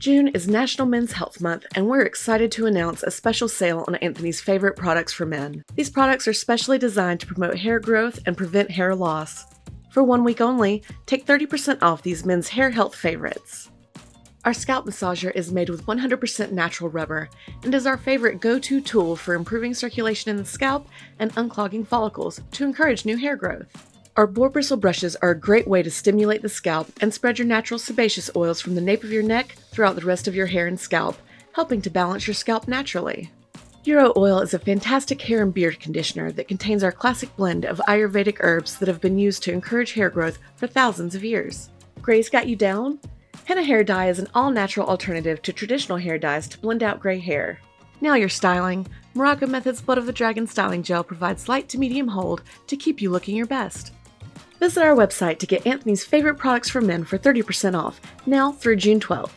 June is National Men's Health Month, and we're excited to announce a special sale on Anthony's favorite products for men. These products are specially designed to promote hair growth and prevent hair loss. For 1 week only, take 30% off these men's hair health favorites. Our scalp massager is made with 100% natural rubber and is our favorite go-to tool for improving circulation in the scalp and unclogging follicles to encourage new hair growth. Our boar bristle brushes are a great way to stimulate the scalp and spread your natural sebaceous oils from the nape of your neck throughout the rest of your hair and scalp, helping to balance your scalp naturally. 𝙄𝙀𝙀 oil is a fantastic hair and beard conditioner that contains our classic blend of Ayurvedic herbs that have been used to encourage hair growth for thousands of years. Gray's got you down? Henna hair dye is an all-natural alternative to traditional hair dyes to blend out gray hair. Now you're styling. Morrocco Method's Blood of the Dragon Styling Gel provides light to medium hold to keep you looking your best. Visit our website to get Anthony's favorite products for men for 30% off, now through June 12th.